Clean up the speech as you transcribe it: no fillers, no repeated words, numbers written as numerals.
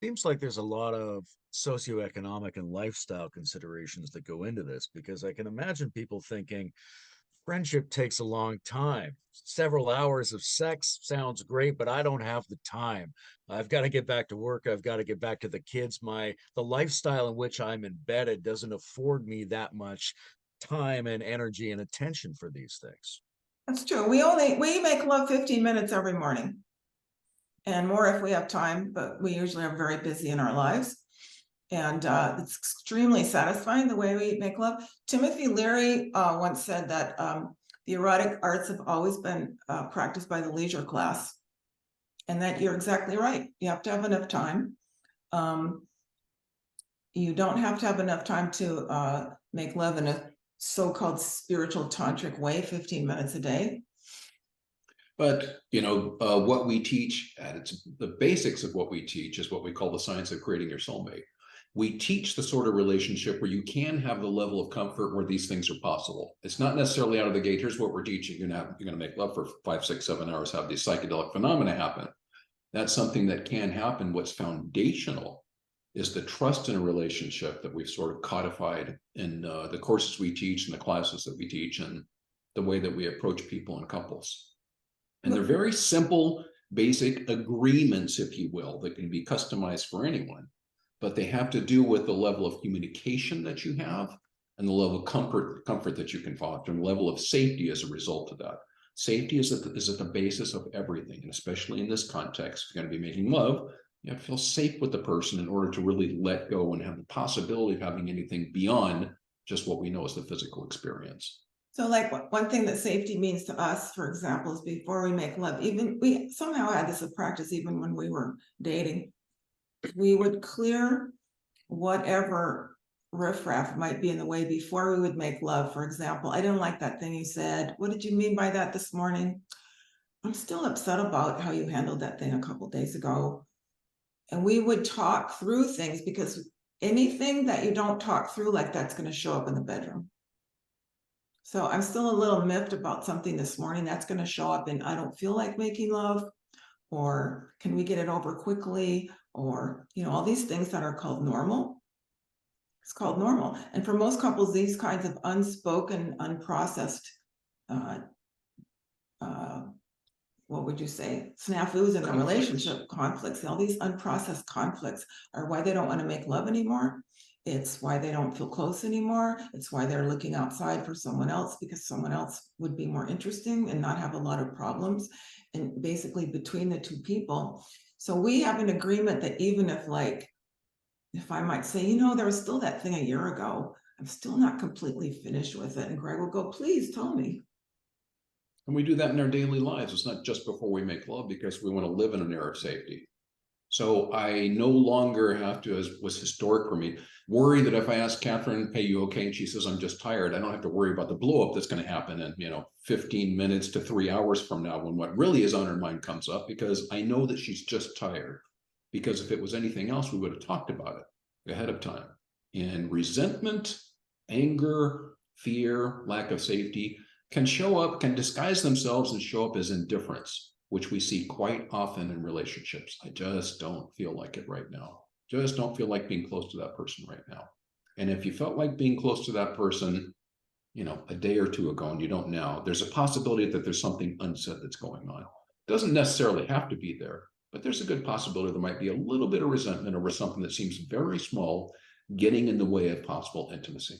Seems like there's a lot of socioeconomic and lifestyle considerations that go into this because I can imagine people thinking friendship takes a long time. Several hours of sex sounds great, but I don't have the time. I've got to get back to work. I've got to get back to the kids. The lifestyle in which I'm embedded doesn't afford me that much time and energy and attention for these things. That's true. We make love 15 minutes every morning and more if we have time, but we usually are very busy in our lives. And it's extremely satisfying the way we make love. Timothy Leary once said that the erotic arts have always been practiced by the leisure class, and that you're exactly right. You have to have enough time. Um, you don't have to have enough time to make love in a so-called spiritual tantric way, 15 minutes a day. But what we teach at its the basics of what we teach is what we call the science of creating your soulmate. We teach the sort of relationship where you can have the level of comfort where these things are possible. It's not necessarily out of the gate. Here's what we're teaching. You're gonna make love for 5, 6, 7 hours, have these psychedelic phenomena happen. That's something that can happen. What's foundational is the trust in a relationship that we've sort of codified in the courses we teach and the classes that we teach and the way that we approach people and couples. And they're very simple, basic agreements, if you will, that can be customized for anyone. But they have to do with the level of communication that you have and the level of comfort that you can foster and the level of safety as a result of that. Safety is at the basis of everything. And especially in this context, if you're going to be making love, you have to feel safe with the person in order to really let go and have the possibility of having anything beyond just what we know as the physical experience. So like one thing that safety means to us, for example, is before we make love, even we somehow had this a practice even when we were dating, we would clear whatever riffraff might be in the way before we would make love. For example, I didn't like that thing you said. What did you mean by that this morning? I'm still upset about how you handled that thing a couple days ago. And we would talk through things because anything that you don't talk through like that's going to show up in the bedroom. So I'm still a little miffed about something this morning that's going to show up in I don't feel like making love, or can we get it over quickly, or all these things that are called normal. It's called normal. And for most couples, these kinds of unspoken, unprocessed what would you say, snafus in the relationship, conflicts, all these unprocessed conflicts are why they don't want to make love anymore. It's why they don't feel close anymore. It's why they're looking outside for someone else because someone else would be more interesting and not have a lot of problems. And basically between the two people. So we have an agreement that even if I might say, there was still that thing a year ago, I'm still not completely finished with it. And Greg will go, please tell me. And we do that in our daily lives. It's not just before we make love because we want to live in an era of safety. So I no longer have to, as was historic for me, worry that if I ask Catherine, hey, you okay? And she says, I'm just tired. I don't have to worry about the blow up that's going to happen in, 15 minutes to 3 hours from now when what really is on her mind comes up because I know that she's just tired. Because if it was anything else, we would have talked about it ahead of time. And resentment, anger, fear, lack of safety can disguise themselves and show up as indifference, which we see quite often in relationships. I just don't feel like it right now. Just don't feel like being close to that person right now. And if you felt like being close to that person, a day or two ago and you don't now, there's a possibility that there's something unsaid that's going on. It doesn't necessarily have to be there, but there's a good possibility there might be a little bit of resentment over something that seems very small getting in the way of possible intimacy.